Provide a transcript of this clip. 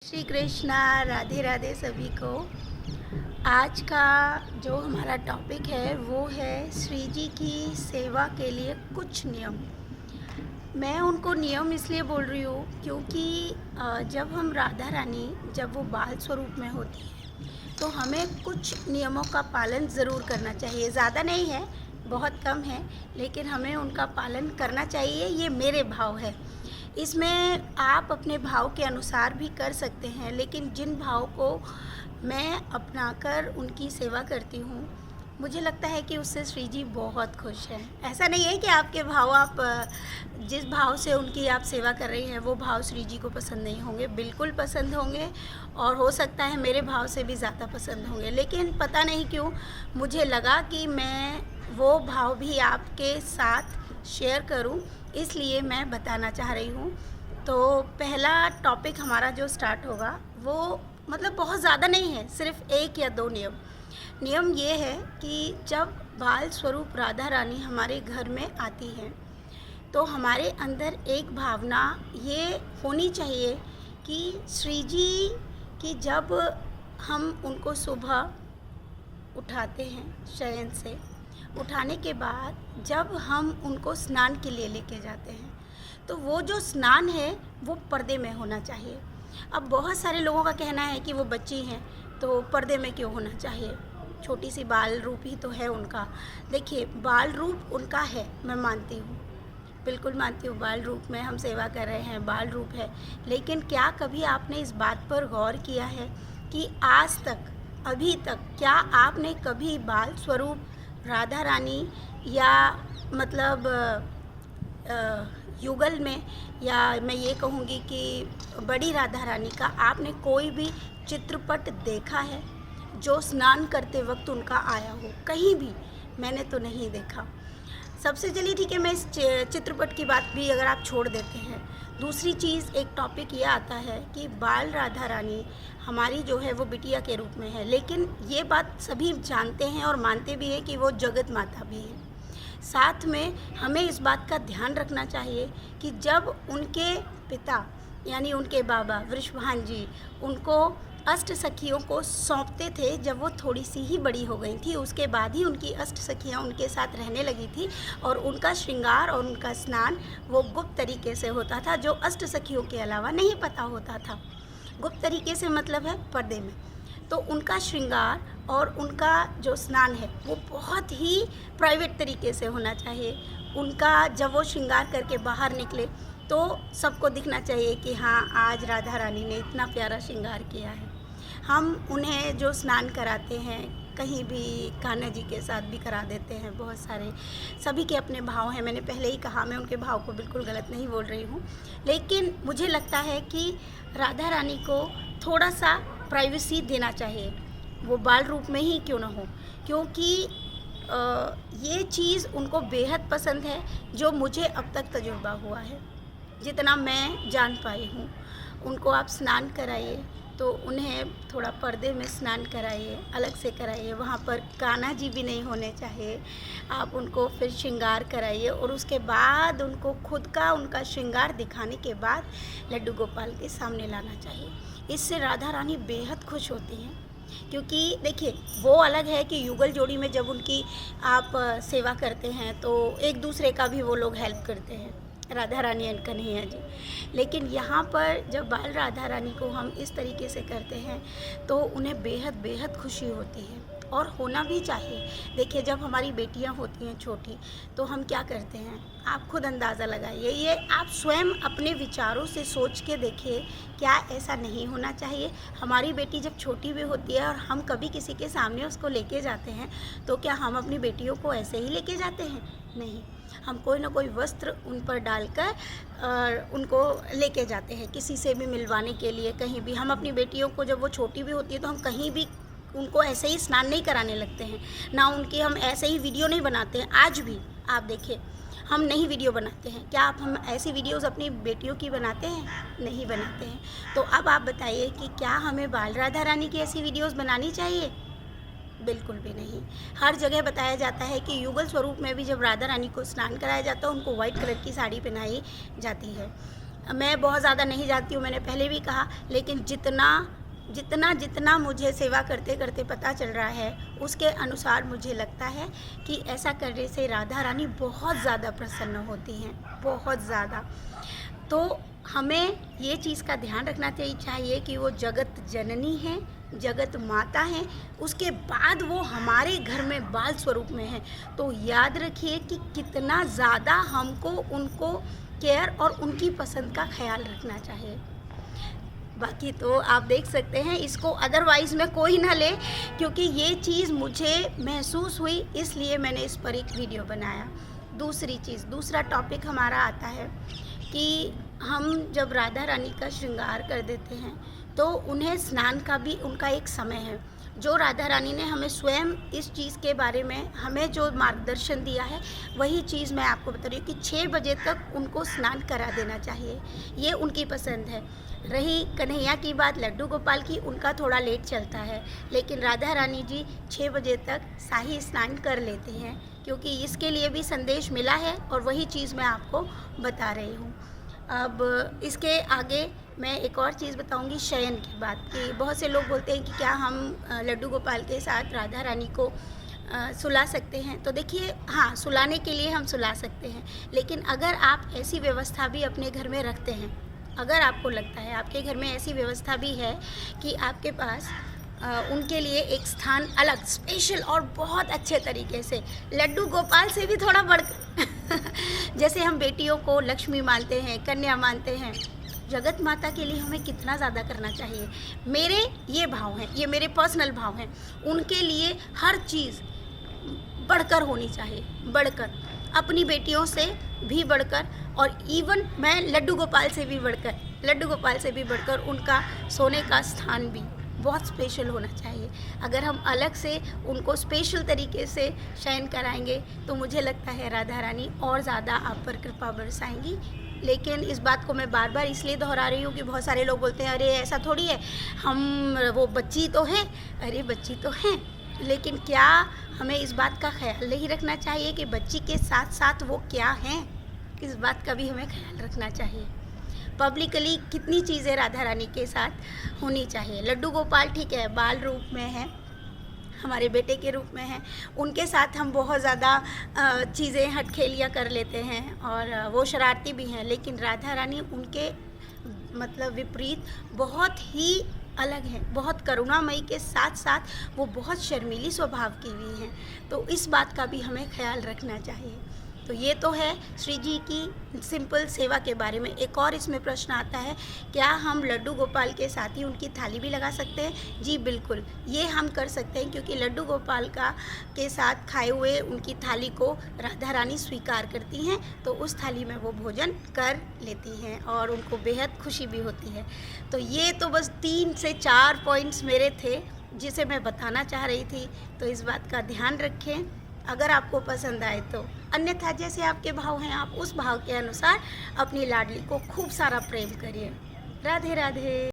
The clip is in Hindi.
श्री कृष्णा, राधे राधे सभी को। आज का जो हमारा टॉपिक है वो है श्री जी की सेवा के लिए कुछ नियम। मैं उनको नियम इसलिए बोल रही हूँ क्योंकि जब हम राधा रानी जब वो बाल स्वरूप में होती है तो हमें कुछ नियमों का पालन ज़रूर करना चाहिए। ज़्यादा नहीं है, बहुत कम है, लेकिन हमें उनका पालन करना चाहिए। ये मेरे भाव है। इसमें आप अपने भाव के अनुसार भी कर सकते हैं, लेकिन जिन भाव को मैं अपनाकर उनकी सेवा करती हूँ, मुझे लगता है कि उससे श्री जी बहुत खुश हैं। ऐसा नहीं है कि आपके भाव, आप जिस भाव से उनकी आप सेवा कर रही हैं वो भाव श्री जी को पसंद नहीं होंगे। बिल्कुल पसंद होंगे, और हो सकता है मेरे भाव से भी ज़्यादा पसंद होंगे। लेकिन पता नहीं क्यों मुझे लगा कि मैं वो भाव भी आपके साथ शेयर करूं, इसलिए मैं बताना चाह रही हूं। तो पहला टॉपिक हमारा जो स्टार्ट होगा वो मतलब बहुत ज़्यादा नहीं है, सिर्फ एक या दो नियम। नियम ये है कि जब बाल स्वरूप राधा रानी हमारे घर में आती हैं तो हमारे अंदर एक भावना ये होनी चाहिए कि श्री जी की जब हम उनको सुबह उठाते हैं शयन से, उठाने के बाद जब हम उनको स्नान के लिए लेके जाते हैं तो वो जो स्नान है वो पर्दे में होना चाहिए। अब बहुत सारे लोगों का कहना है कि वो बच्ची हैं तो पर्दे में क्यों होना चाहिए, छोटी सी बाल रूप ही तो है उनका। देखिए, बाल रूप उनका है, मैं मानती हूँ, बिल्कुल मानती हूँ, बाल रूप में हम सेवा कर रहे हैं, बाल रूप है। लेकिन क्या कभी आपने इस बात पर गौर किया है कि आज तक, अभी तक, क्या आपने कभी बाल स्वरूप राधा रानी या मतलब युगल में, या मैं ये कहूँगी कि बड़ी राधा रानी का आपने कोई भी चित्रपट देखा है जो स्नान करते वक्त उनका आया हो? कहीं भी मैंने तो नहीं देखा। सबसे चलिए ठीक है, मैं इस चित्रपट की बात भी अगर आप छोड़ देते हैं, दूसरी चीज़ एक टॉपिक ये आता है कि बाल राधा रानी हमारी जो है वो बिटिया के रूप में है। लेकिन ये बात सभी जानते हैं और मानते भी हैं कि वो जगत माता भी है। साथ में हमें इस बात का ध्यान रखना चाहिए कि जब उनके पिता यानी उनके बाबा वृषभान जी उनको अष्ट सखियों को सौंपते थे, जब वो थोड़ी सी ही बड़ी हो गई थी, उसके बाद ही उनकी अष्ट सखियाँ उनके साथ रहने लगी थी और उनका श्रृंगार और उनका स्नान वो गुप्त तरीके से होता था, जो अष्ट सखियों के अलावा नहीं पता होता था। गुप्त तरीके से मतलब है पर्दे में। तो उनका श्रृंगार और उनका जो स्नान है वो बहुत ही प्राइवेट तरीके से होना चाहिए। उनका जब वो श्रृंगार करके बाहर निकले तो सबको दिखना चाहिए कि हाँ, आज राधा रानी ने इतना प्यारा श्रृंगार किया है। हम उन्हें जो स्नान कराते हैं, कहीं भी कान्हा जी के साथ भी करा देते हैं, बहुत सारे, सभी के अपने भाव हैं। मैंने पहले ही कहा, मैं उनके भाव को बिल्कुल गलत नहीं बोल रही हूँ, लेकिन मुझे लगता है कि राधा रानी को थोड़ा सा प्राइवेसी देना चाहिए, वो बाल रूप में ही क्यों ना हो, क्योंकि ये चीज़ उनको बेहद पसंद है, जो मुझे अब तक तजुर्बा हुआ है, जितना मैं जान पाई हूँ। उनको आप स्नान कराइए तो उन्हें थोड़ा पर्दे में स्नान कराइए, अलग से कराइए, वहाँ पर कान्हा जी भी नहीं होने चाहिए। आप उनको फिर श्रृंगार कराइए और उसके बाद उनको खुद का उनका श्रृंगार दिखाने के बाद लड्डू गोपाल के सामने लाना चाहिए। इससे राधा रानी बेहद खुश होती हैं, क्योंकि देखिए, वो अलग है कि युगल जोड़ी में जब उनकी आप सेवा करते हैं तो एक दूसरे का भी वो लोग हेल्प करते हैं, राधा रानी एंड कन्हैया जी। लेकिन यहाँ पर जब बाल राधा रानी को हम इस तरीके से करते हैं तो उन्हें बेहद बेहद खुशी होती है, और होना भी चाहिए। देखिए, जब हमारी बेटियाँ होती हैं छोटी तो हम क्या करते हैं, आप खुद अंदाज़ा लगाइए, ये आप स्वयं अपने विचारों से सोच के देखिए, क्या ऐसा नहीं होना चाहिए? हमारी बेटी जब छोटी भी होती है और हम कभी किसी के सामने उसको लेके जाते हैं तो क्या हम अपनी बेटियों को ऐसे ही लेके जाते हैं? नहीं, हम कोई ना कोई वस्त्र उन पर डालकर उनको लेके जाते हैं, किसी से भी मिलवाने के लिए। कहीं भी हम अपनी बेटियों को, जब वो छोटी भी होती है तो हम कहीं भी उनको ऐसे ही स्नान नहीं कराने लगते हैं, ना उनकी हम ऐसे ही वीडियो नहीं बनाते हैं। आज भी आप देखिए, हम नहीं वीडियो बनाते हैं। क्या आप हम ऐसी वीडियोस अपनी बेटियों की बनाते हैं? नहीं बनाते हैं। तो अब आप बताइए कि क्या हमें बाल राधा रानी की ऐसी वीडियोस बनानी चाहिए? बिल्कुल भी नहीं। हर जगह बताया जाता है कि युगल स्वरूप में भी जब राधा रानी को स्नान कराया जाता है, उनको वाइट कलर की साड़ी पहनाई जाती है। मैं बहुत ज़्यादा नहीं जाती हूँ, मैंने पहले भी कहा, लेकिन जितना मुझे सेवा करते करते पता चल रहा है, उसके अनुसार मुझे लगता है कि ऐसा करने से राधा रानी बहुत ज़्यादा प्रसन्न होती हैं, बहुत ज़्यादा। तो हमें ये चीज़ का ध्यान रखना चाहिए कि वो जगत जननी हैं, जगत माता हैं, उसके बाद वो हमारे घर में बाल स्वरूप में हैं। तो याद रखिए कि कितना ज़्यादा हमको उनको केयर और उनकी पसंद का ख्याल रखना चाहिए। बाकी तो आप देख सकते हैं, इसको अदरवाइज़ में कोई ना ले, क्योंकि ये चीज़ मुझे महसूस हुई, इसलिए मैंने इस पर एक वीडियो बनाया। दूसरा टॉपिक हमारा आता है कि हम जब राधा रानी का श्रृंगार कर देते हैं तो उन्हें स्नान का भी उनका एक समय है। जो राधा रानी ने हमें स्वयं इस चीज़ के बारे में हमें जो मार्गदर्शन दिया है, वही चीज़ मैं आपको बता रही हूँ कि 6 बजे तक उनको स्नान करा देना चाहिए, ये उनकी पसंद है। रही कन्हैया की बात, लड्डू गोपाल की, उनका थोड़ा लेट चलता है, लेकिन राधा रानी जी 6 बजे तक शाही स्नान कर लेती हैं, क्योंकि इसके लिए भी संदेश मिला है और वही चीज़ मैं आपको बता रही हूँ। अब इसके आगे मैं एक और चीज़ बताऊंगी शयन की बात, कि बहुत से लोग बोलते हैं कि क्या हम लड्डू गोपाल के साथ राधा रानी को सुला सकते हैं। तो देखिए, हाँ, सुलाने के लिए हम सुला सकते हैं, लेकिन अगर आप ऐसी व्यवस्था भी अपने घर में रखते हैं, अगर आपको लगता है आपके घर में ऐसी व्यवस्था भी है कि आपके पास उनके लिए एक स्थान अलग स्पेशल और बहुत अच्छे तरीके से, लड्डू गोपाल से भी थोड़ा बढ़ जैसे हम बेटियों को लक्ष्मी मानते हैं, कन्या मानते हैं, जगत माता के लिए हमें कितना ज़्यादा करना चाहिए। मेरे ये भाव हैं, ये मेरे पर्सनल भाव हैं, उनके लिए हर चीज़ बढ़कर होनी चाहिए, बढ़कर, अपनी बेटियों से भी बढ़कर, और इवन मैं लड्डू गोपाल से भी बढ़कर उनका सोने का स्थान भी बहुत स्पेशल होना चाहिए। अगर हम अलग से उनको स्पेशल तरीके से शयन कराएंगे तो मुझे लगता है राधा रानी और ज़्यादा आप पर कृपा बरसाएंगी। लेकिन इस बात को मैं बार बार इसलिए दोहरा रही हूँ कि बहुत सारे लोग बोलते हैं अरे ऐसा थोड़ी है, हम वो बच्ची तो हैं, अरे बच्ची तो हैं, लेकिन क्या हमें इस बात का ख्याल नहीं रखना चाहिए कि बच्ची के साथ साथ वो क्या हैं? इस बात का भी हमें ख्याल रखना चाहिए। पब्लिकली कितनी चीज़ें राधा रानी के साथ होनी चाहिए। लड्डू गोपाल ठीक है, बाल रूप में है, हमारे बेटे के रूप में हैं, उनके साथ हम बहुत ज़्यादा चीज़ें हटखेलियाँ कर लेते हैं और वो शरारती भी हैं, लेकिन राधा रानी उनके मतलब विपरीत बहुत ही अलग हैं, बहुत करुणामयी के साथ साथ वो बहुत शर्मीली स्वभाव की भी हैं। तो इस बात का भी हमें ख्याल रखना चाहिए। तो ये तो है श्री जी की सिंपल सेवा के बारे में। एक और इसमें प्रश्न आता है, क्या हम लड्डू गोपाल के साथ ही उनकी थाली भी लगा सकते हैं? जी बिल्कुल, ये हम कर सकते हैं, क्योंकि लड्डू गोपाल के साथ खाए हुए उनकी थाली को राधा रानी स्वीकार करती हैं, तो उस थाली में वो भोजन कर लेती हैं और उनको बेहद खुशी भी होती है। तो ये तो बस 3 से 4 पॉइंट्स मेरे थे जिसे मैं बताना चाह रही थी। तो इस बात का ध्यान रखें, अगर आपको पसंद आए तो, अन्यथा जैसे आपके भाव हैं आप उस भाव के अनुसार अपनी लाडली को खूब सारा प्रेम करिए। राधे राधे।